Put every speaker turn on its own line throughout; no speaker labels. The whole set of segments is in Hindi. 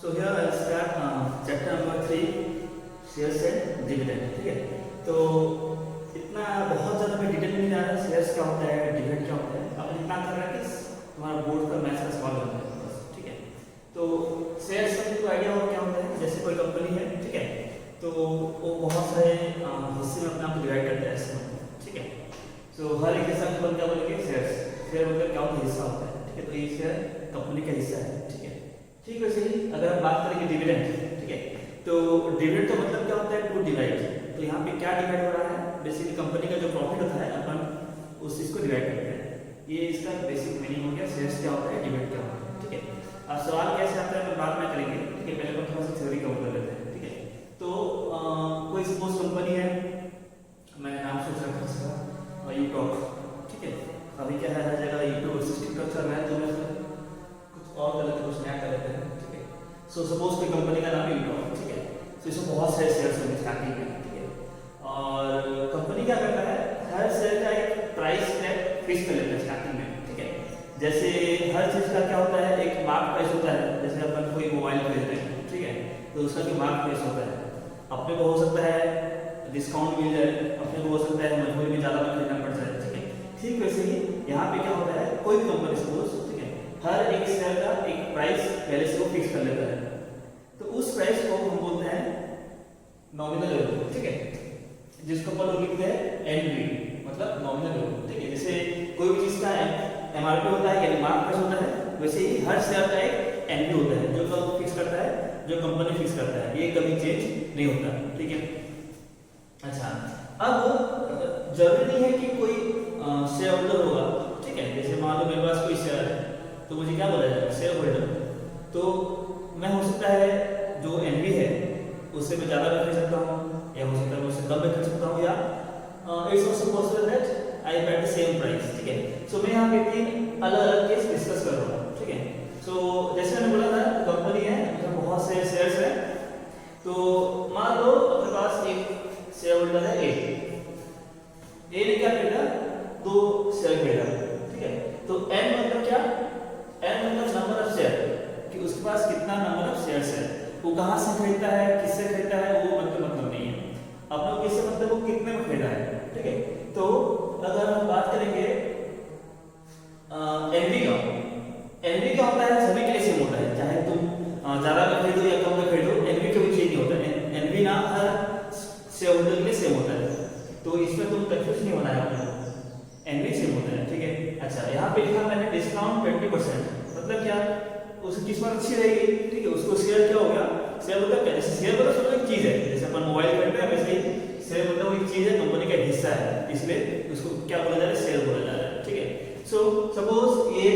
So here I'll start chapter number 3 shares and dividend. ठीक है, तो इतना बहुत ज़्यादा मैं डिटेल में नहीं जा रहा शेयर्स क्या होता है डिविडेंड क्या होता है। अब इतना कर रहा है कि तुम्हारा बोर्ड का मैथ्स का सवाल बनता है बस। ठीक है, तो शेयर्स का तो आइडिया हो क्या होता है, जैसे कोई कंपनी है, ठीक है, तो वो बहुत सारे हिस्से में अपने आप को डिवाइड करता है ऐसे। ठीक है, तो हर एक हिस्सा को क्या बोलेंगे शेयर्स। शेयर मतलब क्या होता है हिस्सा होता है। ठीक है, तो ये शेयर कंपनी का हिस्सा है। ठीक है, ठीक वैसे ही अगर हम बात करेंगे डिविडेंड, ठीक है, तो डिविडेंड का मतलब क्या होता है टू डिवाइड। तो यहाँ पे क्या डिवाइड हो रहा है, बेसिकली कंपनी का जो प्रॉफिट होता है अपन उस चीज को डिवाइड करते हैं। ये इसका बेसिक मीनिंग हो गया शेयर्स क्या होता है डिविडेंड क्या होता है। ठीक है, अब सवाल कैसे आता है बाद में करेंगे। ठीक है, पहले अपन थोड़ा सा थ्योरी कवर कर लेते हैं। ठीक है, तो कोई सपोज कंपनी है, मैंने नाम सोच रखा इसका यूटॉक। ठीक है, अभी क्या है हर जगह यूट्यूब सिस्टम चल रहा है, तो मैं कुछ और कर लेते कुछ नया कर लेते हैं। ठीक है, सो सपोज कोई कंपनी का नाम है यूटॉक। ठीक है, तो इसमें बहुत सारे शेयर्स होंगे स्टार्टिंग में। ठीक है, और कंपनी क्या करता है हर शेयर का एक प्राइस टैग फिक्स कर लेता है स्टार्टिंग में। ठीक है, जैसे हर चीज का क्या होता है एक मार्क प्राइस होता है। जैसे अपन कोई मोबाइल खरीद रहे हैं, ठीक है, तो उसका जो मार्क प्राइस होता है अपने को हो सकता है डिस्काउंट मिल जाए, अपने को हो सकता है मजबूरी में ज्यादा खरीदना पड़ जाए। ठीक है, ठीक वैसे ही यहाँ पे क्या होता है कोई कंपनी सपोज, ठीक है, हर एक शेयर का एक प्राइस पहले से वो फिक्स कर लेता है। तो उस प्राइस को हम बोलते हैं नॉमिनल वैल्यू। ठीक है, जिसको अपन लोग लिखते हैं एनवी, मतलब नॉमिनल वैल्यू। ठीक है, जैसे कोई भी चीज का एमआरपी होता है यानी मार्क प्राइस होता है, वैसे ही हर शेयर का एक एनवी होता है जो कब फिक्स करता है, जो कंपनी फिक्स करता है, ये कभी चेंज नहीं होता। ठीक है, अच्छा, अब जरूरी नहीं है कि कोई शेयर होल्डर होगा। ठीक है, जैसे मान लो मेरे पास कोई शेयर है तो मुझे क्या बोला जाएगा शेयर होल्डर। तो मैं हो सकता है जो एनवी है उससे मैं ज्यादा भी खरीद सकता हूँ, या हो सकता है उससे कम भी खरीद सकता हूँ, या it's also possible that I paid the same price. ठीक है, सो मैं यहाँ पे तीन अलग अलग केस डिस्कस कर रहा हूँ। ठीक है, सो जैसे मैंने बोला था कंपनी है उसमें बहुत से शेयर्स है। तो मान लो अपने पास एक शेयर होल्डर है ए ने क्या खरीदा, 2 शेयर खरीदा। ठीक है, तो एन मतलब क्या, एन मतलब नंबर ऑफ शेयर, कि उसके पास कितना नंबर ऑफ शेयर्स है, वो कहां से खरीदता है किससे खरीदता है वो मतलब नहीं है, अपने को किससे मतलब वो कितने में खरीदा है। ठीक है, तो अगर हम बात करेंगे एनवी का, एनवी क्या होता है सभी के लिए सेम होता है, चाहे तुम ज्यादा में खरीदो या कम में खरीदो, एनवी कोई चेंज नहीं होता है। एनवी ना हर शेयर होल्डर के लिए सेम होता है, तो इसमें तुम कंफ्यूज नहीं होना है अपने को, एनवी सेम होता है। ठीक है, अच्छा यहाँ पे लिखा मैंने डिस्काउंट 20%, मतलब क्या उसकी किस्मत अच्छी रहेगी। ठीक है, उसको शेयर क्या हो गया, शेयर मतलब क्या, जैसे शेयर मतलब समझो एक चीज है, जैसे अपन मोबाइल खरीदते हैं वैसे ही शेयर मतलब वो एक चीज है कंपनी का हिस्सा है, इसलिए उसको क्या बोला जा रहा है शेयर बोला जा रहा है। ठीक है, सो सपोज ये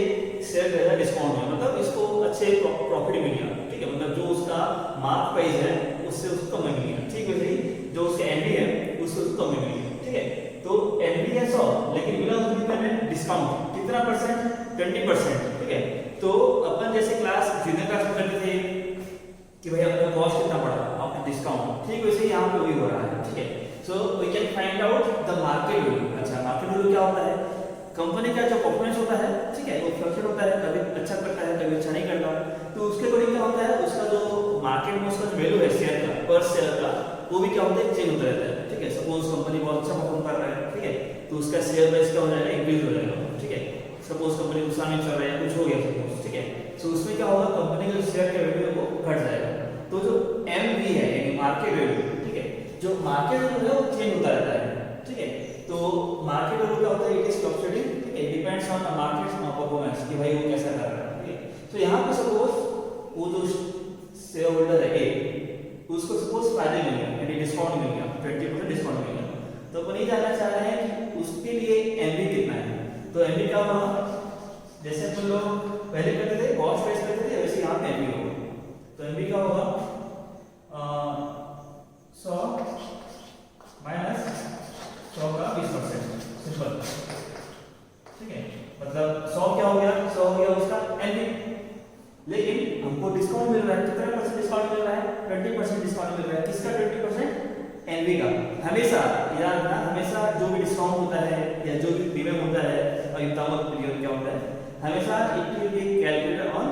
शेयर जो है डिस्काउंट में, मतलब इसको अच्छे प्रॉफिट मिल गया। ठीक है, मतलब जो उसका मार्क प्राइस है उससे उसको कम मिल गया। ठीक है, वैसे ही जो उसका एनवी है उससे उसको कम मिल गया। ठीक है, तो एनवी है 100 लेकिन मिला उसको कितना में डिस्काउंट, कितना परसेंट 20%। ठीक है, तो अपन जैसे क्लास जूनियर क्लास में करते थे कि भाई अपना कॉस्ट कितना पड़ा आफ्टर डिस्काउंट, ठीक वैसे यहाँ पे भी हो रहा है। ठीक है, so we can find out the market value. अच्छा, मार्केट वैल्यू क्या होता है, कंपनी का जो परफॉर्मेंस होता है, ठीक है, वो फ्लक्चुएट होता है, कभी अच्छा करता है कभी अच्छा नहीं करता। तो उसके अकॉर्डिंग क्या होता है उसका जो मार्केट में उसका जो वैल्यू है शेयर का, पर शेयर का, वो भी क्या होता है चेंज होता रहता है। ठीक है, सपोज कंपनी बहुत अच्छा परफॉर्म कर रहा है, ठीक है, तो उसका शेयर प्राइस क्या हो जाएगा इंक्रीज हो जाएगा। ठीक है, सपोज कंपनी नुकसान में चल रहा है कुछ हो गया सपोज, ठीक है, तो उसमें क्या होगा कंपनी का जो शेयर का वैल्यू है वो घट जाएगा। तो जो एमवी है यानी मार्केट वैल्यू, ठीक है, जो मार्केट वैल्यू है वो चेंज होता रहता है। ठीक है, तो मार्केट वैल्यू क्या होता है इट इज फ्लक्चुएटिंग। ठीक है, depends on the market performance कि भाई वो कैसा कर रहा है। ठीक है, तो यहाँ पे सपोज वो जो शेयर होल्डर है ए, उसको सपोज फायदे मिल गया यानी डिस्काउंट मिल गया, 20% डिस्काउंट मिल गया। तो अपन ये जानना चाह रहे हैं कि उसके लिए एमवी कितना है। तो एमवी क्या होगा, जैसे अपन लोग पहले करते थे कॉस्ट प्राइस करते थे वैसे यहाँ पे एमवी होगा। तो एमवी क्या होगा 100 माइनस 100 का 20%, सिंपल। ठीक है, मतलब 100 क्या हो गया, 100 हो गया उसका एनवी, लेकिन हमको डिस्काउंट मिल रहा है, कितना परसेंट डिस्काउंट मिल रहा है 20% डिस्काउंट मिल रहा है, किसका 20%, एनवी का। हमेशा याद रखना, हमेशा जो भी डिस्काउंट होता है या जो भी प्रीमियम होता है और युक्तामक पीरियड क्या होता है, हमेशा it will be calculated on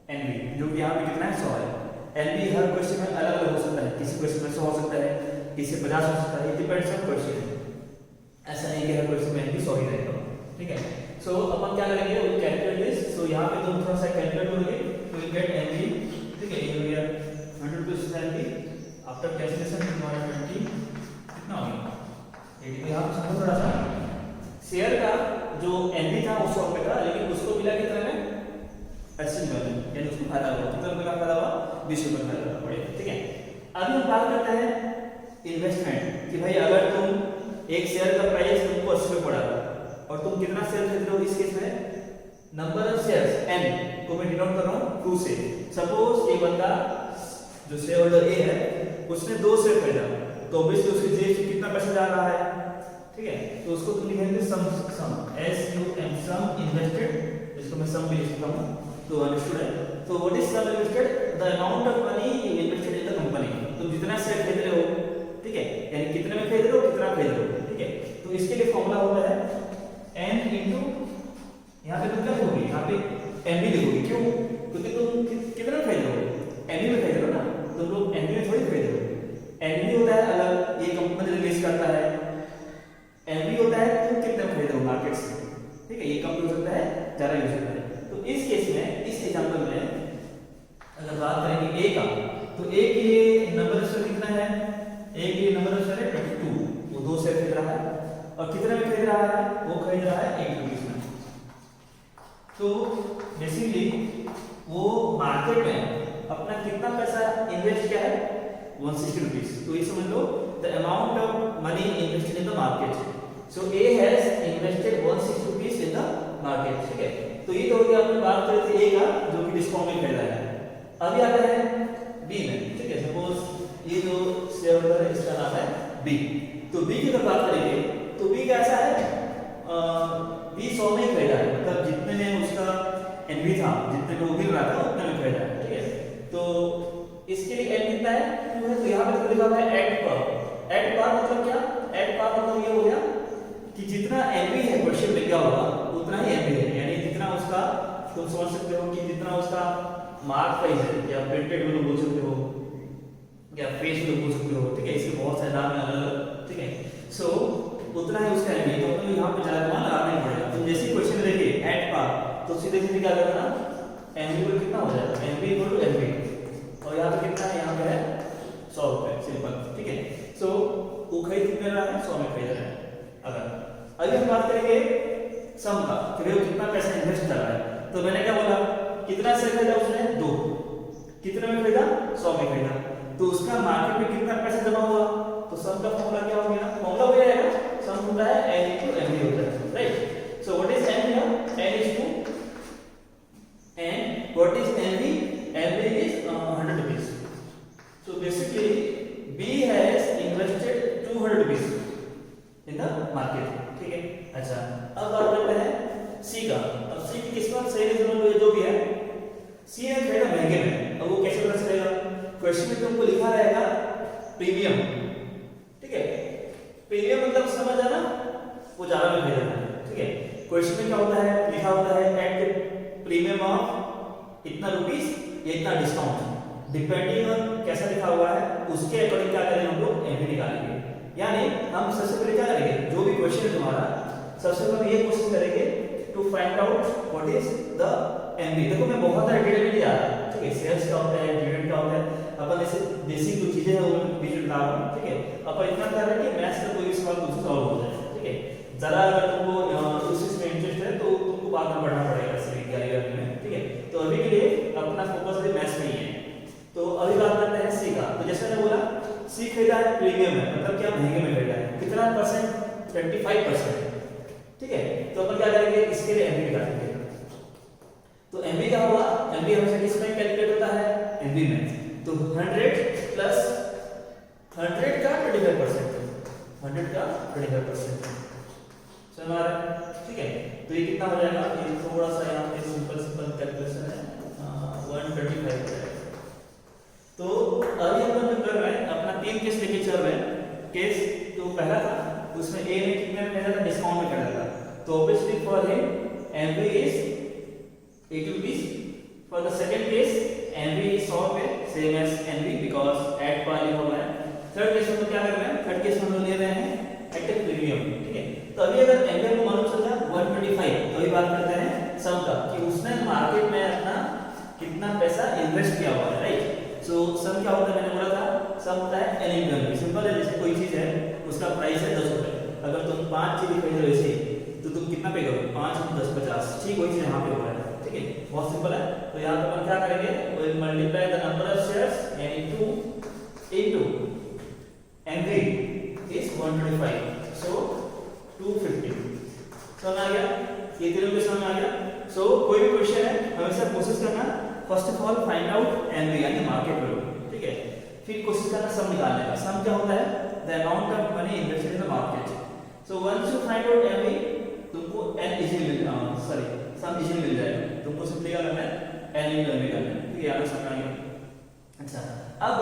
NV, जो कि यहाँ पे कितना है 100 है। एनबी हर क्वेश्चन में अलग अलग हो सकता है, किसी क्वेश्चन में 100 हो सकता है, किसी 50 हो सकता है, डिपेंड्स ऑन क्वेश्चन। ऐसा नहीं कि हर क्वेश्चन में एनबी 100 ही रहेगा, ठीक है। सो अपन क्या करेंगे, वी कैलकुलेट दिस। सो यहाँ पे तुम थोड़ा सा कैलकुलेट करोगे तो विल गेट एनबी, ठीक है। ये हो गया 100 रुपीज एनबी आफ्टर कैलकुलेशन 220 कितना हो गया 80। यहाँ पे समझो थोड़ा सा, शेयर का जो एनबी था वो 100 रुपए का, लेकिन उसको मिला कितना में 80 रुपए, यानी उसको फायदा हुआ कितना रुपए का फायदा हुआ, 20 रुपए का फायदा हुआ, ठीक है। अभी हम बात करते हैं इन्वेस्टमेंट कि भाई अगर तुम एक शेयर का प्राइस तुमको 80 रुपए पड़ा और तुम कितना शेयर खरीद रहे हो, इस केस में नंबर ऑफ शेयर्स n को मैं डिनोट कर रहा हूं 2 से। सपोज एक बंदा जो शेयर होल्डर ए है उसने 2 शेयर खरीदा, तो ऑब्वियसली उसके जेब से कितना पैसा जा रहा है, ठीक है। तो उसको तुम लिखेंगे सम सम इन्वेस्टेड, इसको मैं सम भी लिख सकता हूं, तो अंडरस्टूड है। तो what is sum invested, the amount of money you invested in the company. तुम जितना शेयर खरीद रहे हो, ठीक है, यानी कितने में खरीद रहे हो, कितना खरीद रहे हो, ठीक है। तो इसके लिए फॉर्मूला होता है n इनटू, यहां पे तुम क्या लिखोगे, यहां पे एनबी लिखोगे, क्यों, क्योंकि तुम कितना खरीद रहे हो, एनबी में खरीद रहे हो ना, तुम लोग एनबी में थोड़ी खरीद रहे हो। एनबी होता है अलग, ये कंपनी रिलीज करता है, एनबी होता है तुम कितने में खरीद रहे हो मार्केट से, ठीक है। ये कम भी हो सकता है, ज्यादा भी हो सकता है। तो इस केस में, इस एग्जांपल में अगर बात करेंगे ए का, तो ए के लिए नंबर ऑफ शेयर कितना है, ए के लिए नंबर ऑफ शेयर है 22, वो 2 शेयर खरीद रहा है और कितने में खरीद रहा है, वो खरीद रहा है 1 रुपीस में। तो बेसिकली वो मार्केट में अपना कितना पैसा इन्वेस्ट किया है, 160 रुपीस। तो ये समझ लो the amount of money invested in the market. So A has invested 160 rupees in the market, ठीक है। तो ये तो हो गया, आपने बात करी थी ए का जो कि डिस्काउंट में खरीदा है। अभी आता है बी में, ठीक है। सपोज ये जो शेयर होल्डर है इसका नाम है बी, तो बी की अगर बात करेंगे तो बी कैसा है, बी 100 में खरीदा है, मतलब जितने में उसका एनबी था, जितने में वो मिल रहा था उतने में खरीदा है, ठीक है। तो इसके लिए एन कितना है, 2 है। तो यहाँ पे लिखा हुआ है एट पर। एट पर मतलब क्या, एट पर मतलब ये हो गया कि जितना एनबी है क्वेश्चन में क्या होगा उतना ही एनबी है, यानी जितना उसका, तुम समझ सकते हो कि जितना उसका मार्क प्राइस है, या प्रिंटेड में बोल सकते हो या फेस में बोल सकते हो, ठीक है। इसके बहुत सारे नाम है अलग, ठीक है। सो उतना ही उसका एनबी, तो तुम्हें यहाँ पे ज्यादा मान लगाना ही पड़ेगा। तुम जैसे क्वेश्चन देखिए एट पर, तो सीधे सीधे क्या करना, एनबी को कितना हो जाएगा, एनबी इक्वल टू एनबी, और यहाँ पे कितना है, यहाँ पे है 100 रुपए, सिंपल, ठीक है। सो वो खरीद कितने रहा है, 100 में खरीद रहा है। अगर हम बात करेंगे सम का, कि वो कितना पैसा इन्वेस्ट कर रहा है, तो मैंने क्या बोला, कितना शेयर खरीदा उसने, 2, कितने में खरीदा, 100 में खरीदा, तो उसका मार्केट में कितना पैसा जमा हुआ, तो सम का फॉर्मूला क्या हो गया, फॉर्मूला वही रहेगा, सम होता है n इनटू mv होता है, right. So what is n here, n is two n, what is mv, mv is 100 rupees. So basically b has invested 200 rupees in the market, ठीक है। अच्छा, अब बात करते हैं सी का। अब सी की किस्मत सही रीजन जो भी है, सी ने खरीदा महंगे में, अब वो कैसे पता चलेगा, क्वेश्चन में तुमको लिखा रहेगा प्रीमियम, ठीक है। प्रीमियम मतलब समझ आना, वो ज्यादा में खरीदा है, ठीक है। क्वेश्चन में क्या होता है, लिखा होता है एट प्रीमियम ऑफ इतना रुपीस, ये इतना डिस्काउंट, डिपेंडिंग ऑन कैसा लिखा हुआ है उसके अकॉर्डिंग क्या करेंगे, हम लोग एमवी निकालेंगे। यानी हम सबसे पहले क्या करेंगे, जो भी क्वेश्चन है तुम्हारा, सबसे पहले ये क्वेश्चन करेंगे to find out what is the MV. देखो मैं बहुत सारे डिटेल में नहीं जा रहा, ठीक है। शेयर्स क्या होता है, डिविडेंड क्या होता है, अपन ऐसे बेसिक जो चीजें हैं वो बीच में बता रहा हूं, ठीक है। अपन इतना कर रहे हैं कि मैथ्स का कोई भी सवाल तुमसे सॉल्व हो जाए, ठीक है। जरा अगर तुमको उस चीज में इंटरेस्ट है तो तुमको बाद में पढ़ना पड़ेगा सिविक गैरियर में, ठीक है। तो अभी के लिए अपना फोकस अभी मैथ्स में ही है। तो अभी बात करते हैं सी का। तो जैसे मैंने बोला सी खरीदा है प्रीमियम है, मतलब क्या महंगे में खरीदा है, कितना परसेंट, 25%, ठीक है। तो अपन क्या करेंगे, इसके लिए एमवी निकालेंगे। तो एमवी क्या होगा, एमवी हमेशा किस में कैलकुलेट होता है, एमवी में। तो 100 प्लस 100 का 25%, 100 का 25%, समझ आ रहा है, ठीक है। तो ये कितना हो जाएगा, ये थोड़ा सा यहाँ पे सिंपल कैलकुलेशन है, 135 हो जाएगा। तो अभी अपन जो कर रहे हैं अपना 3 केस लेके चल रहे हैं। केस जो पहला था उसमें ए ने कितने में खरीदा था, डिस्काउंट में खरीदा था, तो obviously for him MV is 80 rupees. For the second case NV 100 रुपए same as NV because at par लिखा हुआ है। थर्ड केस में क्या कर रहे हैं, थर्ड केस में हम ले रहे हैं एट ए प्रीमियम, ठीक है। तो अभी अगर एनवी को मालूम चल रहा 125, तो अभी बात करते हैं सम का कि उसने मार्केट में अपना कितना पैसा इन्वेस्ट किया हुआ है, राइट। सो सम क्या होता है, मैंने बोला था सम होता है एन इंटू एन। सिंपल है, जैसे कोई चीज है उसका प्राइस है 10 रुपए, अगर तुम 5 चीज खरीद रहे हो तो तुम कितना पे करोगे, 5 × 10 50, ठीक वही चीज यहाँ पे हो रहा है, ठीक है, बहुत सिंपल है। तो यहाँ पे अपन क्या करेंगे, will multiply the number of shares N into NV is 125, so 250। समझ आ गया, ये तीनों के समझ आ गया। सो कोई भी क्वेश्चन है हमेशा कोशिश करना first of all find out NV यानी मार्केट वैल्यू, ठीक है, फिर कोशिश करना सम निकालने का। सम क्या होता है, the amount of money invested in the market. So once you find out NV, तुमको एन इजीली सम इजीली मिल जाएगा। तुमको सिंपली क्या करना है, एन इंटू एनवी करना है, ठीक है, यहाँ पे समझ आ गया। अच्छा, अब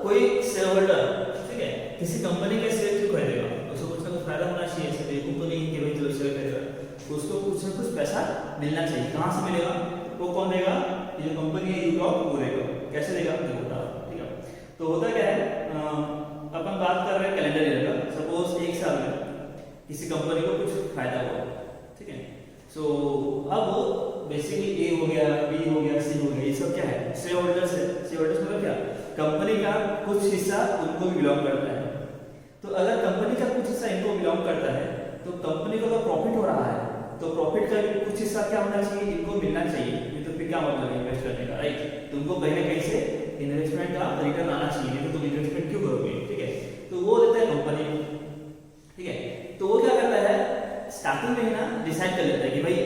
कोई शेयर होल्डर, ठीक है, किसी कंपनी के शेयर क्यों खरीदेगा, उसको कुछ ना कुछ फायदा होना चाहिए। ऐसे बेवकूफ तो नहीं कि भाई जो शेयर खरीदेगा उसको कुछ ना कुछ पैसा मिलना चाहिए। कहाँ से मिलेगा, वो कौन देगा, ये जो कंपनी है यूटॉप वो देगा। कैसे देगा, देखो, ठीक है। तो होता क्या है, अपन बात कर रहे हैं कैलेंडर ईयर का। सपोज एक साल में किसी कंपनी को कुछ फायदा हुआ, ठीक है। सो अब बेसिकली ए हो गया, बी हो गया, सी हो गया, ये सब क्या है, शेयर होल्डर्स है। शेयर होल्डर्स मतलब क्या, कंपनी का कुछ हिस्सा उनको भी बिलोंग करता है। तो अगर कंपनी का कुछ हिस्सा इनको बिलोंग करता है तो कंपनी को तो प्रॉफिट हो रहा है, तो प्रॉफिट का भी कुछ हिस्सा क्या होना चाहिए, इनको मिलना चाहिए। ये तो फिर क्या मतलब है इन्वेस्ट करने का, राइट। तुमको कहीं ना कहीं से इन्वेस्टमेंट का रिटर्न आना चाहिए, नहीं तो तुम इन्वेस्टमेंट क्यों करोगे, ठीक है। तो वो देता है कंपनी, ठीक है। तो वो क्या करता है, स्टार्टिंग में ही ना डिसाइड कर लेता है कि भाई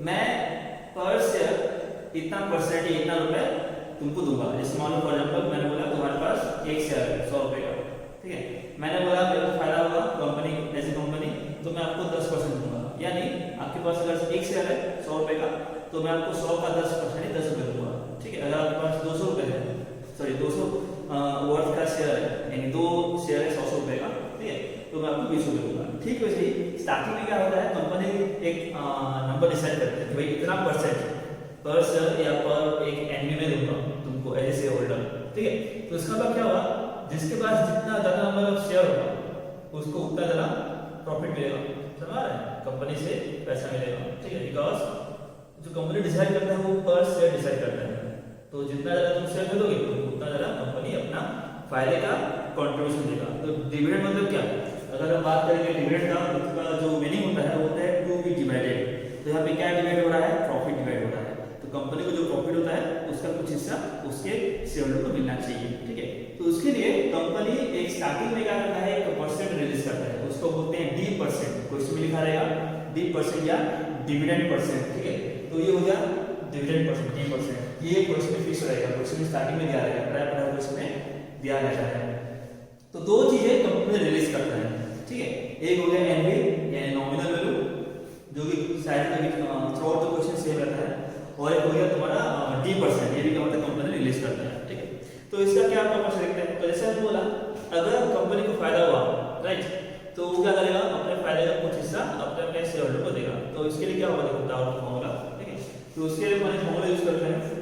मैं पर शेयर इतना परसेंट, इतना रुपए तुमको दूंगा। जैसे मान लो फॉर एग्जांपल मैंने बोला तुम्हारे पास एक शेयर है 100 रुपए का, ठीक है। मैंने बोला मेरे को फायदा होगा कंपनी, ऐसी कंपनी, तो मैं आपको 10% दूंगा। यानी आपके पास अगर एक शेयर है 100 रुपए का, तो मैं आपको 100 का 10% 10 रुपए दूंगा, ठीक है। अगर आपके पास 200 रुपए है, सॉरी 200 वर्थ का शेयर है, यानी 2 शेयर है 100 रुपए का, ठीक है, तो मैं आपको 20 रुपए दूंगा। ठीक वैसे ही स्टार्टिंग में क्या होता है, कंपनी एक नंबर डिसाइड करती है कि भाई इतना परसेंट पर शेयर या पर एक एनवी में दूंगा तुमको एज ए शेयर होल्डर, ठीक है। तो इसका मतलब क्या हुआ, जिसके पास जितना ज्यादा नंबर ऑफ शेयर होगा उसको उतना ज्यादा प्रॉफिट मिलेगा, समझ रहे हैं, कंपनी से पैसा मिलेगा, ठीक है। बिकॉज जो कंपनी डिसाइड करता है वो पर शेयर डिसाइड करता है, तो जितना ज्यादा तुम शेयर खरीदोगे तो उतना ज्यादा कंपनी अपना फायदे का कंट्रीब्यूशन देगा। तो डिविडेंड मतलब क्या, अगर हम बात करेंगे डिविडेंड का, उसका जो मीनिंग होता है वो होता है टू बी डिवाइडेड। तो यहाँ पे क्या डिवाइड हो रहा है, प्रॉफिट डिवाइड हो रहा है। तो कंपनी को जो प्रॉफिट होता है उसका कुछ हिस्सा उसके शेयर होल्डर को मिलना चाहिए, ठीक है। तो उसके लिए कंपनी एक स्टार्टिंग में क्या करता है, एक परसेंट रिलीज करता है, उसको बोलते हैं D%। क्वेश्चन में लिखा रहेगा D% या डिविडेंड परसेंट, ठीक है। तो ये हो गया डिविडेंड परसेंट, D%। ये क्वेश्चन में फिक्स रहेगा, क्वेश्चन स्टार्टिंग में दिया रहेगा, प्राय क्वेश्चन में दिया रहता है। तो दो चीजें कंपनी रिलीज करता है, ठीक है। एक हो गया एनवी यानी नॉमिनल वैल्यू, जो कि साइड में through out the question same रहता है, और एक हो गया तुम्हारा D%, ये भी क्या मतलब कंपनी रिलीज करता है, ठीक है। तो इसका क्या पर्पस देखते हैं। तो जैसे हमने बोला अगर कंपनी को फायदा हुआ, राइट, तो वो क्या करेगा, अपने फायदे का कुछ हिस्सा अपने अपने शेयर होल्डर को देगा। तो इसके लिए क्या होगा, देखो डाउट फॉर्मूला, ठीक है। तो उसके लिए अपन फॉर्मूला यूज करते हैं।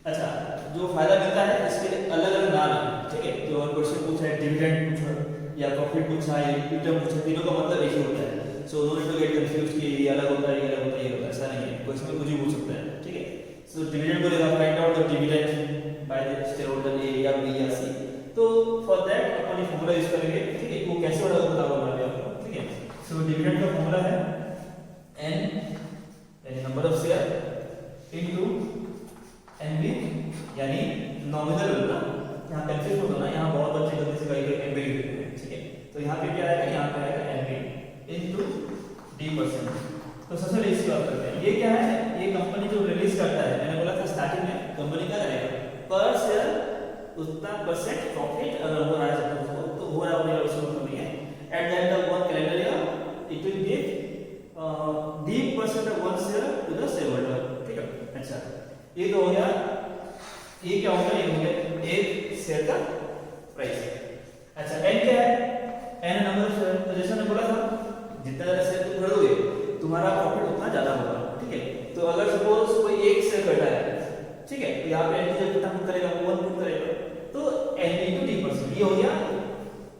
अच्छा, जो फायदा मिलता है इसके लिए अलग अलग नाम है, ठीक है। जो क्वेश्चन पूछा है डिविडेंड पूछा या प्रॉफिट पूछा है, रिटर्न पूछा, तीनों का मतलब एक ही होता है। So no need to get confuse कि ये अलग होता है, ये अलग होता है, ये होता है, ऐसा नहीं है। क्वेश्चन में कुछ भी पूछ सकता है, ठीक है। सो डिविडेंड को देखा, find out the dividend by the share holder A या बी या सी। तो फॉर दैट अपन ये फॉर्मूला यूज करेंगे, ठीक है। वो कैसे होगा बताऊंगा मैं आपको, ठीक है। सो डिविडेंड का फॉर्मूला है n यानी number of share into NV यानी नॉमिनल वैल्यू ना, यहाँ कंफ्यूज मत होना, यहाँ बहुत बच्चे गलती से कहीं एनवी लिख देते हैं, ठीक है। तो यहाँ पे क्या आएगा, यहाँ पे आएगा एनवी इनटू D%। तो सबसे पहले इसकी बात करते हैं, ये क्या है, ये कंपनी जो रिलीज करता है, मैंने बोला था स्टार्टिंग में कंपनी क्या करेगा, पर शेयर उतना परसेंट प्रॉफिट अगर हो रहा है तो हो रहा है, उसको मतलब नहीं है। At the end of one calendar year it will give D% of one share to the share holder, ठीक है। अच्छा, ये तो हो गया, ये क्या होगा, ये हो गया एक शेयर का प्राइस। अच्छा, n क्या है, n नंबर ऑफ शेयर। तो जैसे मैंने बोला था जितना ज्यादा शेयर तुम खरीदोगे तुम्हारा प्रॉफिट उतना ज्यादा होगा, ठीक है। तो अगर सपोज कोई एक शेयर खरीदा है ठीक है। तो यहाँ पे एन जब कितना पुट करेगा, 1 पुट करेगा, तो एन इंटू डी परसेंट, ये हो गया।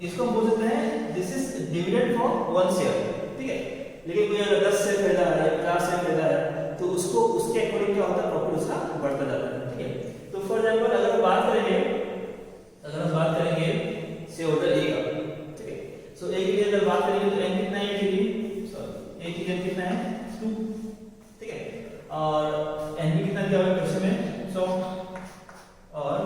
इसको हम बोल सकते हैं this is dividend from 1 share, ठीक है। लेकिन कोई अगर 10 शेयर खरीदा है, 50 शेयर खरीदा है, तो उसको उसके अकॉर्डिंग क्या होता है, प्रॉफिट उसका बढ़ता जाता है, ठीक है। तो फॉर एग्जांपल अगर हम बात करेंगे शेयर होल्डर ए का, ठीक है। सो ए के लिए अगर बात करेंगे तो एन कितना है, ए के लिए कितना है 2, ठीक है। और एन भी कितना दिया हुआ है क्वेश्चन में 100, और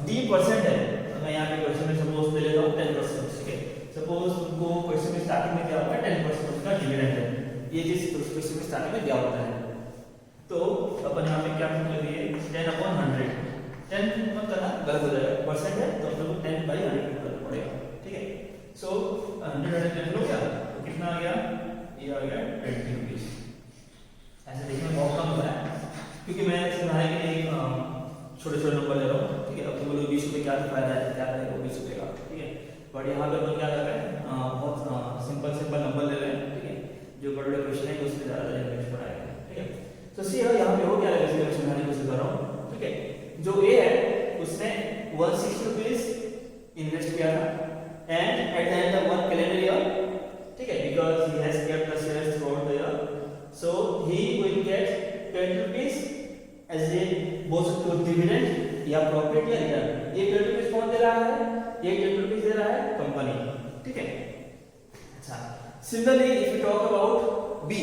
डी परसेंट है, तो मैं यहाँ पे क्वेश्चन में सपोज ले लेता हूँ 10%, ठीक है। सपोज उनको क्वेश्चन में स्टार्टिंग में दिया हुआ है 10% उसका डिविडेंड है, ये चीज क्वेश्चन में स्टार्टिंग में दिया होता है। तो अपन यहाँ पे क्या कर दिए 10/100, 10 मत करना गलत हो जाएगा, परसेंट है तो हम लोग 10/100 करना पड़ेगा, ठीक है। सो 100 लो क्या, तो कितना आ गया, ये आ गया 20 रुपीज। ऐसे देखने में बहुत कम हो रहा है, क्योंकि मैं समझाने के लिए छोटे छोटे नंबर ले रहा हूँ, ठीक है। अब तुम लोग 20 रुपये क्या फायदा है, क्या रहेगा 20 रुपये का, ठीक है। बट यहाँ पे अपन क्या कर रहे हैं, बहुत सिंपल नंबर ले रहे हैं, ठीक है। जो बड़े बड़े क्वेश्चन है उसमें ज़्यादा इंटरेस्ट पड़ाएगा, ठीक है। तो सी यहाँ पे हो क्या है, मैं समझाने की कोशिश कर रहा हूँ, ठीक है। जो ए है उसने 160 रुपीज इन्वेस्ट किया था, and at the end of 1 calendar year, ठीक है, because he has kept the shares throughout the year, so he will get 20 rupees as a बोल सकते हो डिविडेंड या प्रॉफिट या रिटर्न। ये 20 रुपीज कौन दे रहा है, ये 20 रुपीज दे रहा है कंपनी, ठीक है। अच्छा, similarly if you talk about B,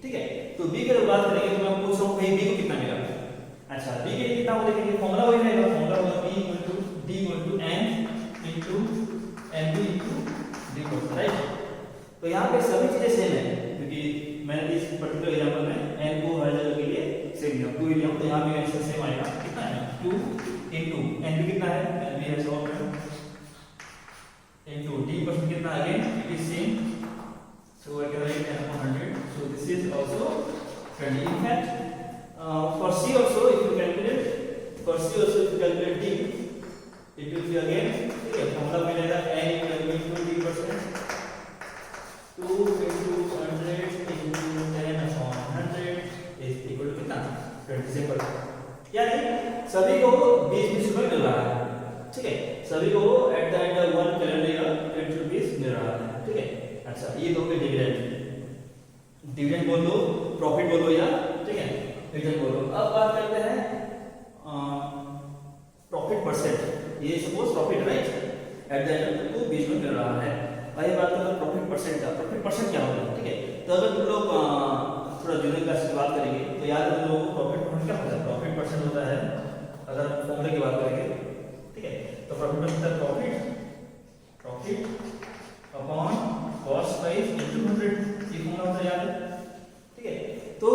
ठीक है, तो बी की बात करेंगे तो मैं पूछ रहा हूँ भाई बी को कितना मिला। अच्छा, बी के लिए कितना हो, देखेंगे फॉर्मूला वही रहेगा, फॉर्मूला होगा b = d = n * mb * d percent, right. तो यहाँ पे सभी चीजें सेम है, क्योंकि मैंने इस पर्टिकुलर एग्जांपल में n को हर जगह के लिए सेम लिया, 2 लिया, तो यहाँ भी आंसर सेम आएगा, कितना है 2 * n भी कितना है, n भी है 100 * d परसेंट कितना, again it is same, so I can write 10/100, so this is also 20. In fact, for C also if you calculate D, it will be again, okay, formula मिलेगा n = d percent, 2 * 100 * 10/100 is equal to कितना 20 से पर, यानी सभी को 20 रुपए मिल रहा है, ठीक है। सभी को at the end of 1 calendar year 20 rupees मिल रहा है, ठीक है। अच्छा, ये दो के डिविडेंड बोल दो, प्रॉफिट बोलो, या ठीक है रिटर्न बोलो। अब बात करते हैं प्रॉफिट परसेंट। ये suppose profit, right, eight the and को 20 में मिल रहा है। आइए बात करते हैं प्रॉफिट परसेंट का। प्रॉफिट परसेंट क्या होता है, ठीक है। तो अगर तुम लोग थोड़ा जूनियर क्लास की बात करेंगे तो याद रखो प्रॉफिट परसेंट क्या होता है। प्रॉफिट परसेंट होता है, अगर फॉर्मूले की बात करेंगे, ठीक है, तो प्रॉफिट परसेंट है profit upon cost price into 100, ये फॉर्मूला होता है, याद है, ठीक है। तो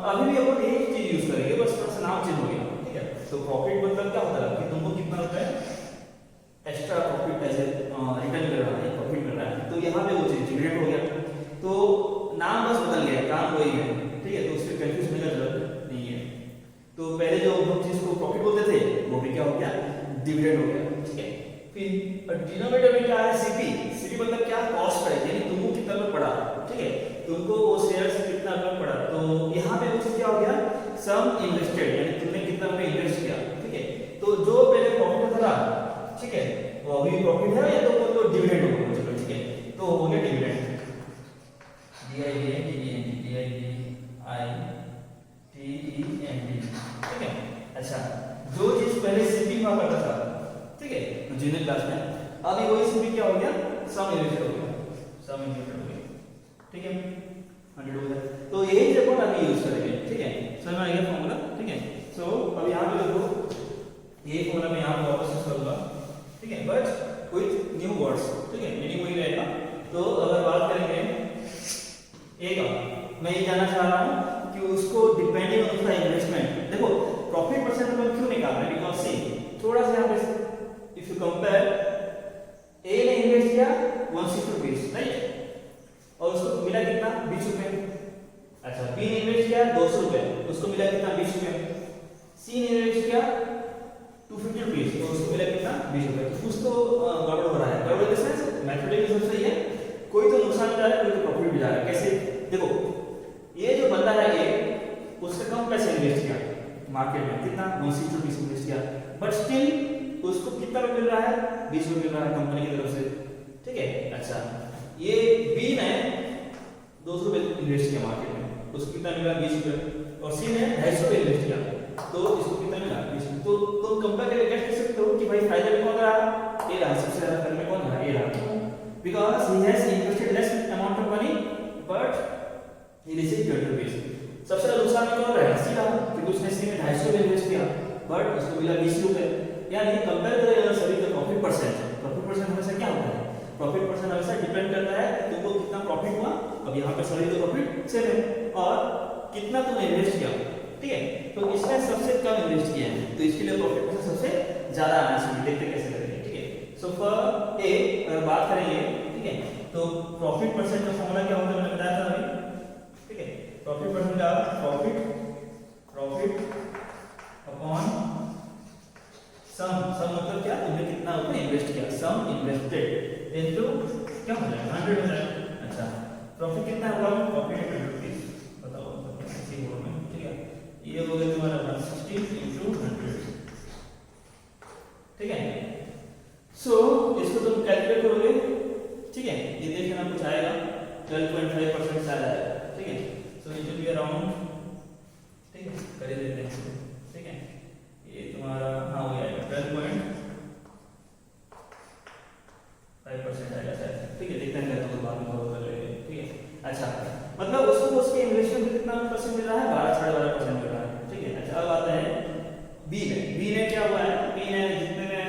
अभी भी अपन एक चीज यूज करेंगे, बस थोड़ा सा नाम चेंज हो गया, ठीक है। तो प्रॉफिट मतलब क्या होता है कि तुमको कितना होता है एक्स्ट्रा प्रॉफिट ऐसे रिटर्न कर रहा है, प्रॉफिट मिल रहा है, तो यहाँ पे वो चीज डिविडेंड हो गया। तो नाम बस बदल गया, काम वही है, ठीक है। तो उसमें कंफ्यूज होने का जरूरत नहीं है। तो पहले जो हम चीज को प्रॉफिट बोलते थे वो भी क्या हो गया, डिविडेंड हो गया, ठीक है। फिर डिनोमिनेटर में क्या है, सीपी मतलब क्या, कॉस्ट प्राइस, यानी तुमको कितना में पड़ा, ठीक है, तुमको वो शेयर से कितना में पड़ा। तो यहाँ पे वो चीज क्या हो गया, सम इन्वेस्टेड, यानी तुमने कितना में इन्वेस्ट किया, ठीक है। तो जो पहले प्रॉफिट था, ठीक है, वो अभी प्रॉफिट है या तो डिविडेंड होगा, चलो ठीक है, तो हो गया डिविडेंड, DIVDEND, ठीक है। अच्छा, जो चीज पहले सीपी हुआ करता था, ठीक है, जूनियर क्लास में, अभी वही सीपी क्या हो गया, सम इन्वेस्टेड हो गया, ठीक है, 100 हो गया। तो यही जब हम अभी यूज करेंगे, ठीक है, समझ में आ गया फॉर्मूला, ठीक है। सो अब यहाँ पे देखो, ये फॉर्मूला मैं यहाँ पे वापस यूज करूंगा, ठीक है, बट विथ न्यू वर्ड्स, ठीक है, मीनिंग वही रहेगा। तो अगर बात करेंगे ए का, मैं ये जानना चाह रहा हूँ कि उसको डिपेंडिंग ऑन उसका इन्वेस्टमेंट, देखो प्रॉफिट परसेंट हम क्यों निकाल रहे हैं, बिकॉज सी थोड़ा सा यहाँ पे इफ यू कंपेयर, ए ने इन्वेस्ट किया 160 रुपीज, राइट, और उसको मिला कितना 20 रुपए। अच्छा, बी ने इन्वेस्ट किया 200 रुपए, उसको मिला कितना 20 रुपए। सी ने इन्वेस्ट किया 250 रुपीज, तो उसको मिला कितना 20 रुपए। तो कुछ तो गड़बड़ हो रहा है, गड़बड़ इन द सेंस मैथमेटिक्स सब सही है, कोई तो नुकसान जा रहा है, कोई तो प्रॉफिट भी जा रहा है। कैसे, देखो ये जो बंदा है ए, उसने कम पैसे इन्वेस्ट किया, मार्केट में कितना 160 रुपीज इन्वेस्ट किया, बट स्टिल उसको कितना रुपये मिल रहा है, 20 रुपये मिल रहा है कंपनी की तरफ से, ठीक है। अच्छा, ये बी ने 200 रुपये इन्वेस्ट किया मार्केट में, उसको कितना मिला 20 रुपये, और सी ने 250 रुपये इन्वेस्ट किया, तो इसको कितना मिला 20 रुपये। तो तुम कंपेयर करके गेस कर सकते हो कि भाई फायदे में कौन रहा, ए रहा, सबसे ज्यादा फायदे में कौन रहा, ए रहा, because he has invested less amount of money but he received 20 rupees। सबसे ज्यादा नुकसान में कौन रहा, सी रहा, क्योंकि उसने सी में 250 रुपये इन्वेस्ट किया बट उसको मिला 20 रुपये। यानी कंपेयर करें अगर सभी का प्रॉफिट परसेंट हमेशा क्या होता है, प्रॉफिट परसेंट हमेशा डिपेंड करता है तुमको कितना प्रॉफिट हुआ, अब यहाँ पे सभी का प्रॉफिट सेम है और कितना तुमने इन्वेस्ट किया, ठीक है। तो इसने सबसे कम इन्वेस्ट किया है, तो इसके लिए प्रॉफिट परसेंट सबसे ज्यादा आना चाहिए, देखते कैसे करेंगे, ठीक है। सो फॉर ए अगर बात करेंगे, ठीक है, तो प्रॉफिट परसेंट का फॉर्मूला क्या होता है मैंने बताया था अभी, ठीक है। प्रॉफिट परसेंट का प्रॉफिट अपॉन सम मतलब क्या, तुमने कितना उसमें इन्वेस्ट किया, सम इन्वेस्टेड इनटू क्या हो जाएगा 100 हो जाएगा। अच्छा, प्रॉफिट कितना होगा, प्रॉफिट 100 रुपीस, बताओ इसी बोर्ड में, ठीक है। ये हो गया तुम्हारा 160 इनटू 100, ठीक है। सो इसको तुम कैलकुलेट करोगे, ठीक है, ये देखना कुछ आएगा 12.5% से आया है, ठीक है। So it will be around, ठीक है, कर देते हैं, ठीक है। ये तुम्हारा हाँ हो जाएगा 12.5% आएगा शायद, ठीक है, देखते हैं तो बाद में और कर लेंगे, ठीक है। अच्छा, मतलब उसको उसके इन्वेस्टमेंट कितना परसेंट मिल रहा है, 12-12.5% मिल रहा है, ठीक है। अच्छा, अब आते हैं बी ने क्या हुआ है, बी ने जितने में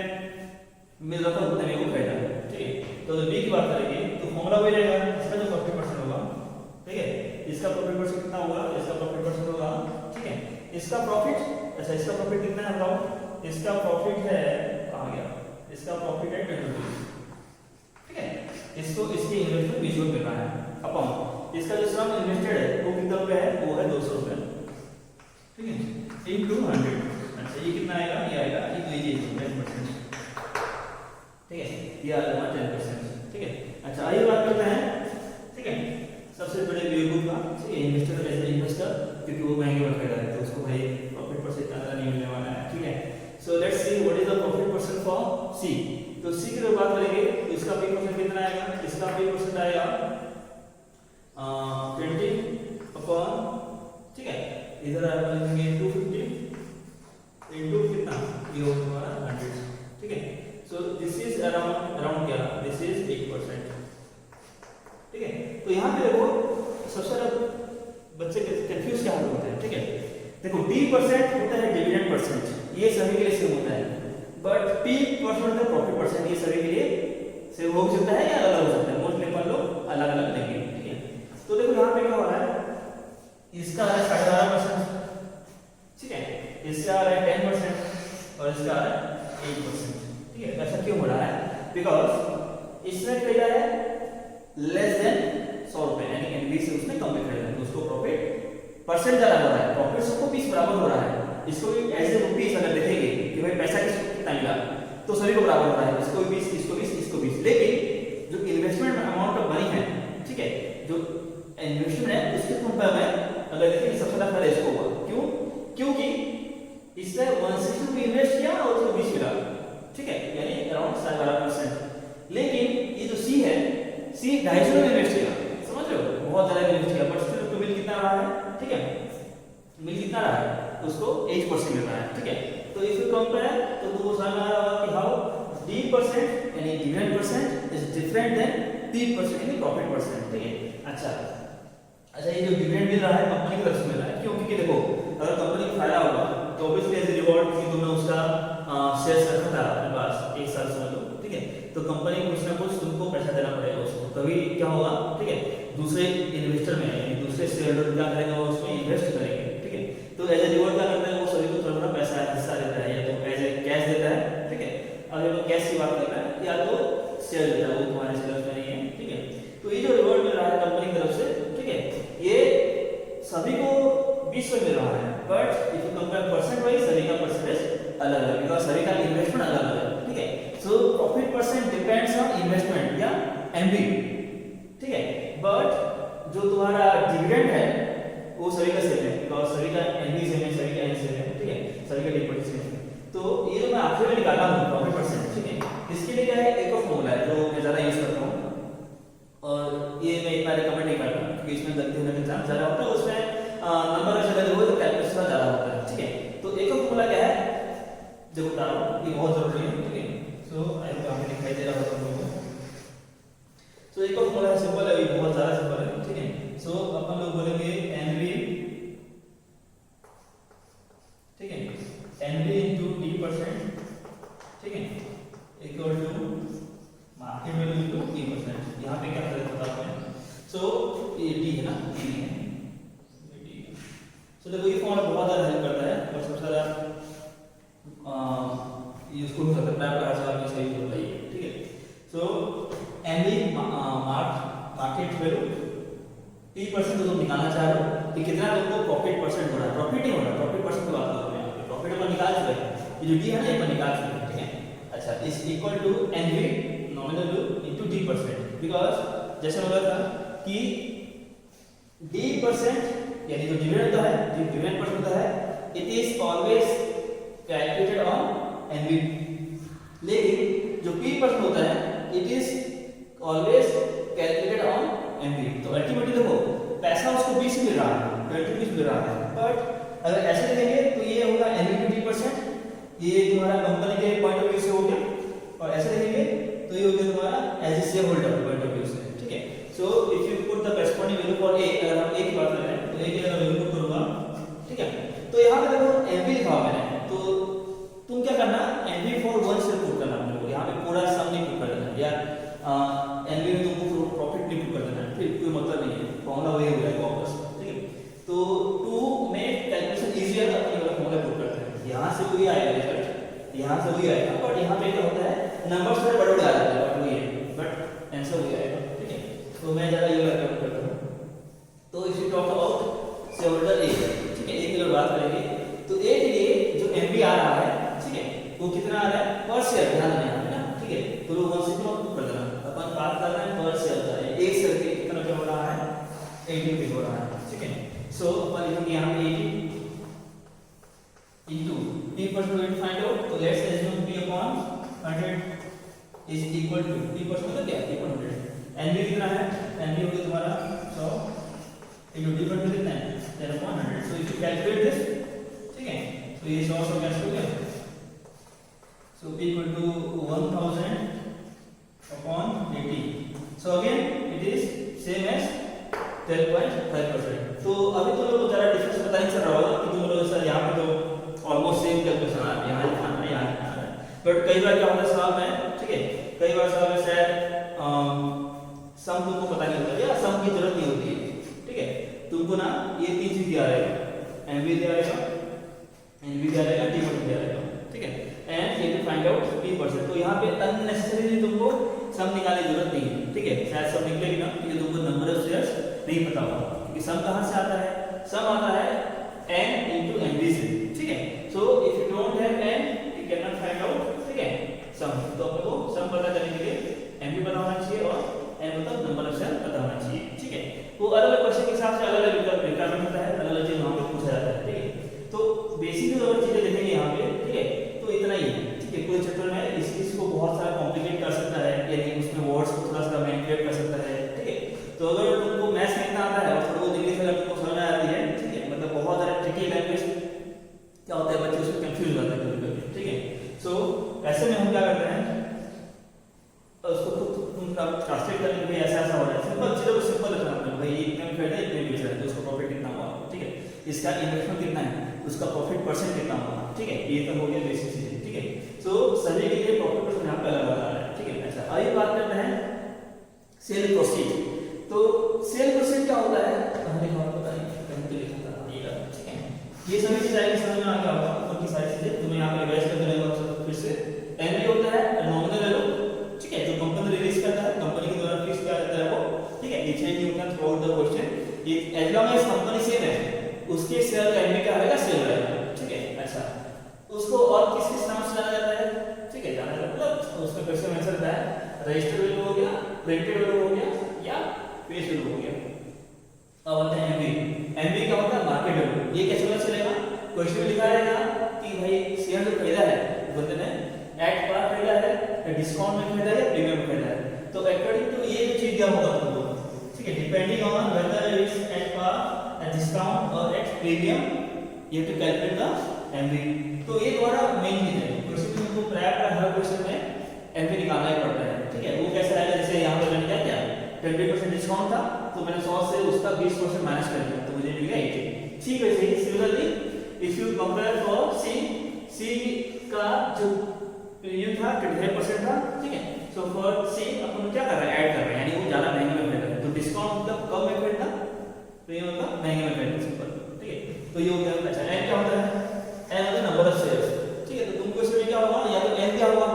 मिल रहा था उतने में वो फायदा है, ठीक है। तो बी की बात करेंगे तो फॉर्मूला वही रहेगा, इसका जो प्रॉफिट परसेंट होगा, ठीक है, इसका प्रॉफिट परसेंट कितना होगा, इसका प्रॉफिट परसेंट होगा, ठीक है। इसका प्रॉफिट, अच्छा इसका प्रॉफिट कितना है बताओ, इसका प्रॉफिट है, कहां गया, इसका प्रॉफिट है 20 रुपीस, ठीक है। इसको इसके इन्वेस्टमेंट 20 रुपये का है, अपॉन इसका जो सम इन्वेस्टेड है वो कितना रुपए है, वो है 200 रुपये, ठीक है, इनटू 100। अच्छा, ये कितना आएगा, ये आएगा, ये तो ये 10%, ठीक है, ये आ जाएगा 10%, ठीक है। अच्छा, आइए बात करते हैं, ठीक है, सबसे बड़े बेवकूफ का, ठीक है, इन्वेस्टर एज ए इन्वेस्टर, क्योंकि वो महंगे में खरीदा है तो उसको भाई प्रॉफिट परसेंट ज्यादा नहीं मिलने वाला है, ठीक है। So let's see what is the profit percent for C. तो सी की बात करेंगे तो इसका पी परसेंट कितना आएगा, इसका पी परसेंट आएगा 20 अपॉन, ठीक है, इधर आएगा लिखेंगे 250 इनटू कितना, ये हो हमारा 100, ठीक है। सो दिस इज अराउंड क्या, दिस इज 1%, ठीक है। तो यहाँ पे देखो सबसे ज्यादा बच्चे कंफ्यूज क्या होते हैं, ठीक है। देखो D% होता है डिविडेंड परसेंट, ये सभी के लिए सेम होता है, बट P परसेंट होता है प्रॉफिट परसेंट, ये सभी के लिए सेम हो सकता है या अलग हो सकता है, मोस्टली अपन लोग अलग अलग लेंगे, ठीक है। तो देखो यहाँ पे क्या हो रहा है, इसका है 12.5%, ठीक है, इसका है 10% और इसका है 8%, ठीक है। ऐसा क्यों हो रहा है, बिकॉज इसने खरीदा है लेस देन 100 रुपए, यानी एनबी से उसने कम में खरीदा है, तो उसको प्रॉफिट परसेंट ज्यादा हो रहा है, प्रॉफिट सबको 20 बराबर हो रहा है। इसको भी एज ए रुपीस अगर देखेंगे कि भाई पैसा कितना मिला तो सभी को बराबर हो रहा है, इसको 20, इसको 20, इसको 20, लेकिन जो इन्वेस्टमेंट अमाउंट ऑफ मनी है, ठीक है, जो इन्वेस्टमेंट है उसके कंपेयर में अगर देखें सबसे ज्यादा फायदा इसको हुआ, क्यों, क्योंकि इसने 160 रुपये इन्वेस्ट किया और उसको 20 मिला, ठीक है, यानी अराउंड 12%। लेकिन ये जो सी है, सी 250 रुपये इन्वेस्ट किया, समझ रहे हो, बहुत ज्यादा इन्वेस्ट किया, बट स्टिल उसको मिल कितना रहा है, ठीक है, मिल कितना रहा है, उसको 8% मिल रहा है, ठीक है। तो इफ यू कंपेयर तो तुमको समझ में आ रहा होगा कि हाउ D% यानी dividend percent is different than P% यानी प्रॉफिट परसेंट, ठीक है। अच्छा, ये जो डिविडेंड मिल रहा है कंपनी की तरफ से मिल रहा है, क्योंकि देखो अगर कंपनी को फायदा होगा तो ऑब्वियसली एज ए रिवॉर्ड कि तुमने उसका शेयर्स रखा था अपने पास 1 साल समझ लो, ठीक है, तो कंपनी को कुछ ना कुछ तुमको पैसा देना पड़ेगा उसको, तभी क्या होगा, ठीक है, दूसरे इन्वेस्टर में यानी दूसरे शेयरहोल्डर क्या करेंगे, वो उसमें इन्वेस्ट करेंगे, ठीक है। तो एज ए रिवॉर्ड क्या करता है, वो सभी को थोड़ा थोड़ा पैसा हिस्सा देता है, या तो एज ए कैश देता है, ठीक है, अगर वो कैश की बात कर रहा है, या तो शेयर देता है, वो तुम्हारे शेयर में नहीं है, ठीक है। तो ये जो रिवॉर्ड मिल रहा है कंपनी की तरफ से, ठीक है, ये सभी को 20 मिल रहा है, but if you compare percent wise सभी का परसेंटेज अलग है, बिकॉज सभी का इन्वेस्टमेंट अलग अलग है, ठीक है। So profit percent depends on investment या एमबी, ठीक है, बट जो तुम्हारा डिविडेंड है वो सभी का सेम है, बिकॉज सभी का एन भी सेम है, सभी का एन सेम है, ठीक है, सभी का डी सेम है। तो ये जो मैं आखिर में निकाला हूँ प्रॉफिट परसेंट, ठीक है, इसके लिए क्या है, एक और फॉर्मूला है जो मैं ज़्यादा यूज़ करता हूँ, और ये मैं इतना रिकमेंड नहीं करता क्योंकि इसमें गलती होने का चांस ज़्यादा होता है, उसमें नंबर अगर हो तो कैलकुलेशन ज़्यादा होता है, ठीक है। तो एक और फॉर्मूला क्या है जो बता रहा हूँ, ये बहुत जरूरी है, ठीक है। सो आई होप आपको दिखाई दे रहा होगा तुम लोगों को। सो एक और फॉर्मूला है, सिंपल है, ये बहुत ज़्यादा सिंपल है, ठीक है। सो अपन लोग बोलेंगे एनवी, ठीक है, एनवी इनटू डी परसेंट, ठीक है, equal to market value into D percent. यहाँ पे क्या करें बताते हैं। सो ये डी है ना, डी है, सो देखो ये फॉर्मूला बहुत ज़्यादा हेल्प करता है और सबसे ज़्यादा यूजफुल हो सकता है, आपका हर में सही होता है, ठीक है। So NV market value T percent तुम निकालना चाह रहे हो कि कितना तुमको प्रॉफिट परसेंट हो रहा है, प्रॉफिट नहीं हो रहा, प्रॉफिट परसेंट की बात कर रहे हैं, प्रॉफिट अपन निकाल चुके हैं, ये जो डी है ना ये अपन निकाल चुके हैं, ठीक है। अच्छा, is equal to NV nominal into D percent, because जैसे बोला था कि डी परसेंट यानी जो डिविडेंड होता है, जो डिविडेंड परसेंट होता है, it is always calculated on NV, लेकिन जो पी परसेंट होता है it is always calculated on NV. तो अल्टीमेटली देखो पैसा उसको 20 मिल रहा है, 20 मिल रहा है, बट अगर ऐसे देखेंगे तो ये होगा एनवी टू डी परसेंट, ये तुम्हारा कंपनी के पॉइंट ऑफ व्यू से हो गया, और ऐसे देखेंगे तो ये हो गया तुम्हारा as a share holder point of view से, ठीक है। So if you put the corresponding value for A, अगर हम ए की बात करें तो ए की अगर वैल्यू पुट करूंगा, ठीक है, तो यहाँ पे देखो एनवी लिखा हुआ मैंने, तो तुम क्या करना, एनवी फॉर वन से पुट करना अपने को, यहाँ पे पूरा सम नहीं पुट कर देना, या एनवी में तुमको प्रॉफिट नहीं पुट कर देना, फिर कोई मतलब नहीं है, फॉर्मूला वही हो जाएगा वापस, ठीक है। तो टू मेक कैलकुलेशन इजियर अपनी वाला फॉर्मूला पुट करते हैं, यहाँ से वही आएगा रिजल्ट, यहाँ से वही आएगा, बट यहाँ पे क्या होता है नंबर्स थोड़े बड़े बड़े आ जाते हैं, बट वही है, बट आंसर वही आएगा, ठीक है। तो मैं ज़्यादा ये रिकमेंड करता हूँ। तो if you talk about shareholder A, ठीक है, ए की बात करेंगे तो ए के लिए जो एनवी आ रहा है, ठीक है, वो कितना आ रहा है पर शेयर, ध्यान देना यहाँ पे ना, ठीक है। तो लोग वन से क्यों कर देना, अपन बात कर रहे हैं पर शेयर का, एक शेयर के कितना क्या हो रहा है, 80 रुपये हो रहा है, ठीक है। सो अपन लिखेंगे यहाँ पे 80 into t percent we will find out, तो let's assume p upon 100 is equal to t percent मतलब क्या, t upon 100, nv कितना है, nv हो गया तुम्हारा 100 into t percent कितना है 10 upon 100, so if you calculate this, ठीक है, तो ये 100 से कैंसिल हो गया, so p equal to 1000 upon 80, so again it is same as 12.5%। तो अभी तो लोग ज़्यादा डिफरेंस पता नहीं चल रहा होगा कि तुम लोग सर यहाँ पे तो ऑलमोस्ट सेम कैलकुलेशन आ रहा है, यहाँ लिखना है, यहाँ लिखना है, बट कई बार क्या होता है सवाल में, ठीक है, कई बार सवाल में शायद सम तुमको पता नहीं होता या सम की जरूरत नहीं होती है, ठीक है। तुमको ना ये तीन चीज दिया रहेगा, एनवी दिया रहेगा, एनवी दिया रहेगा, टी परसेंट दिया रहेगा, ठीक है, and you find out T percent. तो यहाँ पे अननेसेसरीली तुमको सम निकालने की जरूरत नहीं है, ठीक है, शायद सम निकलेगी ना क्योंकि तुमको नंबर ऑफ शेयर्स नहीं पता होगा, क्योंकि सम कहाँ से आता है, सम आता है n into nv से, ठीक है। So if you don't have n you can not find out, ठीक है, सम। तो आपको सम पता करने के लिए nv पता होना चाहिए और n मतलब नंबर ऑफ शेयर पता होना चाहिए, ठीक है। वो अलग अलग क्वेश्चन के हिसाब से अलग अलग रिक्वायरमेंट होता है, अलग अलग चीज वहां पे पूछा जाता है, ठीक है। तो बेसिक जो चीजें देखेंगे यहाँ पे, ठीक है, तो इतना ही है, ठीक है। कोई चैप्टर में इस चीज को बहुत सारा कॉम्प्लिकेट कर सकता है, यानी उसमें वर्ड्स को थोड़ा सा मैनिपुलेट कर सकता है, ठीक है। तो अगर तुमको मैथ्स लिखना आता है और थोड़ा बहुत इंग्लिश अगर तुमको समझ आती है, ठीक है, मतलब बहुत सारा ट्रिकी लैंग्वेज क्या होता है, बच्चे उसमें कंफ्यूज हो जाते हैं कभी-कभी, ठीक है। सो ऐसे में हम क्या करते हैं, उसको तुम ट्रांसलेट करने के लिए ऐसा ऐसा हो रहा है, सिंपल चीजों को सिंपल रखना है, भाई इतने में खरीदा इतने बेच रहा है तो उसका प्रॉफिट कितना हुआ, ठीक है, इसका इन्वेस्टमेंट कितना है, उसका प्रॉफिट परसेंट कितना हुआ, ठीक है, ये तो हो गया बेसिक चीजें, ठीक है। सो सभी के लिए प्रॉफिट परसेंट यहाँ पे अलग अलग आ रहा है, ठीक है। अच्छा, अभी बात करते हैं सेल प्रोसीड। तो सेल प्रोसीड क्या होता है, हमने कहा पता नहीं कहीं तो लिखा था ये, ठीक है, ये सभी चीजें आएगी समझ में आ गया होगा, ऊपर की सारी चीजें तुम्हें यहाँ पे रिवाइज करते रहेगा फिर से। एनवी होता है नॉमिनल वैल्यू, ठीक है, जो कंपनी रिलीज करता है, कंपनी के द्वारा फिक्स किया जाता है वो, ठीक है, ये चेंज नहीं होता थ्रू आउट द क्वेश्चन, ये as long as company same है उसके शेयर का एनवी क्या रहेगा, सेम रहेगा, ठीक है। अच्छा, उसको और किस किस नाम से जाना जाता है, ठीक है, जाना जाता है मतलब उसमें कैसे मेंशन रहता है, रजिस्टर्ड वैल्यू हो गया, प्रिंटेड वैल्यू हो गया या पेज वैल्यू हो गया। अब आते हैं एनवी। एनवी क्या होता है, ये कैसे पता चलेगा? क्वेश्चन में लिखा रहेगा कि भाई शेयर जो खरीदा है बंदे ने एट पार खरीदा है या डिस्काउंट में खरीदा है या प्रीमियम में खरीदा है, तो अकॉर्डिंग टू ये जो चीज दिया होगा तुमको, ठीक है, depending on whether it's at par at discount और at premium, you have to calculate the MV. तो ये द्वारा मेन चीज है, क्वेश्चन में तुमको प्रैप का हर क्वेश्चन में एमवी निकालना ही पड़ता है, ठीक है। वो कैसे आएगा, जैसे यहाँ पे मैंने क्या किया 20% डिस्काउंट था तो मैंने 100 से उसका 20% माइनस कर दिया तो मुझे मिल गया 80, ठीक है। Similarly if you compare for C का जो प्रीमियम था 25% था, ठीक है। सो फॉर सी अपन क्या कर रहा है, ऐड कर रहे हैं, यानी वो ज्यादा महंगे में खरीद रहा है, तो डिस्काउंट मतलब कम में खरीदना, प्रीमियम मतलब महंगे में खरीदना, सिंपल, ठीक है। तो ये हो गया। अच्छा एन क्या होता है, एन होता है नंबर ऑफ शेयर्स, ठीक है। तो तुमको इसमें क्या होगा, या तो एन क्या होगा,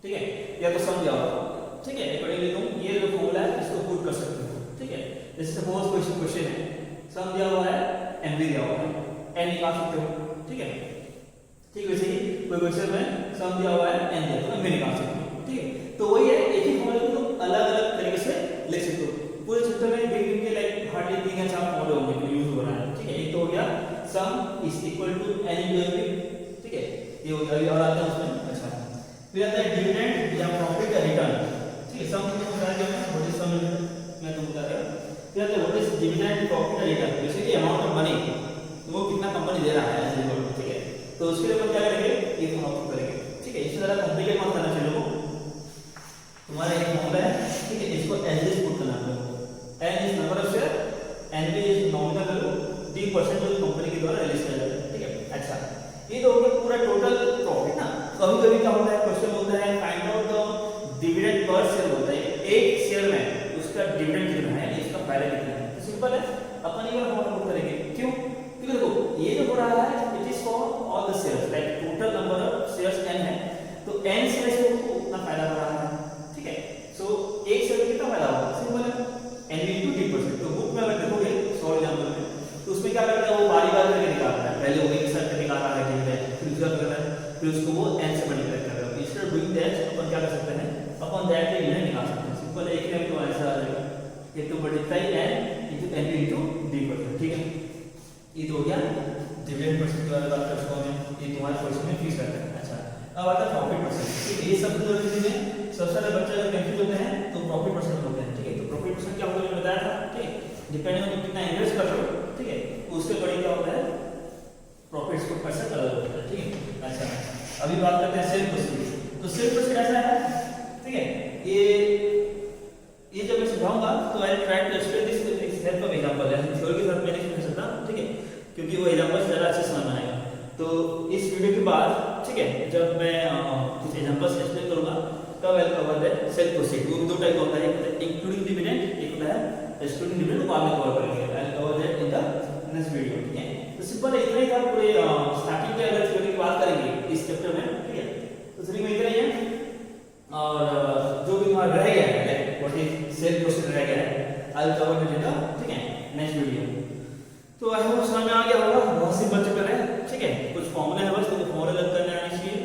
ठीक है, या तो सम क्या होगा, ठीक है। अकॉर्डिंगली तुम ये जो फॉर्मूला है इसको पुट कर सकते हो, ठीक है। जैसे सपोज क्वेश्चन है, सम दिया हुआ है, एन भी दिया हुआ है, एन निकाल सकते हो, ठीक है, ठीक। वैसे ही कोई क्वेश्चन में सम दिया हुआ है, एन दिया तो एन भी निकाल सकते हो, ठीक है। तो वही है, एक ही फॉर्मूला को तुम अलग-अलग तरीके से लिख सकते हो। पूरे चैप्टर में बिग के लाइक हार्डली 3 या 4 फॉर्मूले होंगे जो यूज हो रहा है, ठीक है। एक तो हो गया sum is equal to N into N, ठीक है, ये हो गया। अभी और आता है उसमें, अच्छा फिर आता है डिविडेंड या प्रॉफिट का रिटर्न, ठीक है। सम तुमको बता दिया मैं, व्हाट इज सम मैं तुमको बता रहा हूं। फिर आता है व्हाट इज डिविडेंड प्रॉफिट का return, basically amount of money वो कितना कंपनी दे रहा है, ठीक है। तो उसके लिए अपन क्या करेंगे, ये हम आपको करेंगे, ठीक है। इससे ज्यादा कॉम्प्लिकेट मत करना चाहिए लोगों, तुम्हारा एक फॉर्मूला है, ठीक है, इसको एज इज पुट करना है। N is number of share, N B is nominal value, D percent जो कंपनी के द्वारा रिलीज किया जाता है, ठीक है। अच्छा ये तो हो गया पूरा टोटल प्रॉफिट ना। कभी-कभी क्या होता है, क्वेश्चन बोलता है find out the dividend per share, बोलता है एक शेयर में उसका डिविडेंड कितना है, इसका फायदा कितना है। तो सिंपल है, अपन ये वाला फॉर्मूला पुट करेंगे, क्यों, क्योंकि देखो ये जो हो रहा है it is for all the shares, like total number of shares n है, तो n शेयर्स को उतना फायदा हो रहा है, ठीक है। सो एक शेयर में कितना फायदा होगा, सिंपल है n into d%। तो बुक में अगर देखोगे 100 एग्जांपल में, तो उसमें क्या करता है, वो बारी-बारी करके निकालता है, पहले वो एक साथ निकाल रहा है डिविडेंड, फिर दूसरा करता है, फिर उसको वो n से मल्टीप्लाई कर रहा है। इंस्टेड ऑफ डूइंग दैट अपन क्या कर सकते हैं, अपन दैट के डिविडेंड निकाल सकते हैं, सिंपल। एक में तो ऐसा आ जाएगा, एक तो multiply n into n into d%, ठीक है। ये तो हो गया डिविडेंड परसेंट के बारे में बात कर चुका हूं, ये तुम्हारे क्वेश्चन में फिक्स करता है। अच्छा अब आता है प्रॉफिट परसेंट, ठीक है। ये सब जो चीजें सबसे ज्यादा बच्चे अगर कंफ्यूज होते हैं तो प्रॉफिट परसेंट होते हैं, ठीक है। तो प्रॉफिट परसेंट क्या होता है मैंने बताया था, ठीक है, डिपेंडिंग ऑन कितना इन्वेस्ट कर रहे हो, ठीक है, उसके अकॉर्डिंग क्या होता है प्रॉफिट को परसेंट अलग होता है, ठीक है। अच्छा अभी बात करते हैं सेल प्रोसीड। तो सेल प्रोसीड ऐसा है, ठीक है, ये जब मैं समझाऊंगा तो I try to explain this with help of example, ऐसे थ्योरी के साथ मैं नहीं समझा सकता, ठीक है, क्योंकि वो एग्जांपल से ज्यादा अच्छे समझ में आएगा। तो इस वीडियो के बाद, ठीक है, जब मैं कुछ एग्जांपल्स एक्सप्लेन करूंगा तब I cover the cell proceed. वो दो टाइप होता है, एक होता है इंक्लूडिंग डिविडेंड, एक होता है एक्सक्लूडिंग डिविडेंड, वो बाद में कवर करेंगे, I cover that in the next video, ठीक है। तो सिंपल इतना ही था पूरे स्टार्टिंग के अगर थ्योरी की बात करेंगे इस चैप्टर में, ठीक है, तो थ्योरी में इतना ही है। और जो भी वहां रह गया है like what is cell proceed रह गया है, I will cover it in the, ठीक है, नेक्स्ट वीडियो। तो आई होप समझ में आ गया होगा, बहुत सिंपल चैप्टर है, ठीक है। कुछ फॉर्मूले हैं बस, तो फॉर्मूले लग करने आने चाहिए,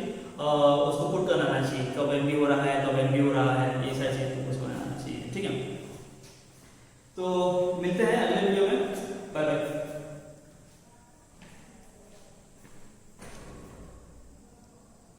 उसको पुट करना आना चाहिए, कब एमबी हो रहा है, कब एमबी हो रहा है, ये सारी चीजें कुछ बनाना चाहिए, ठीक है। तो मिलते हैं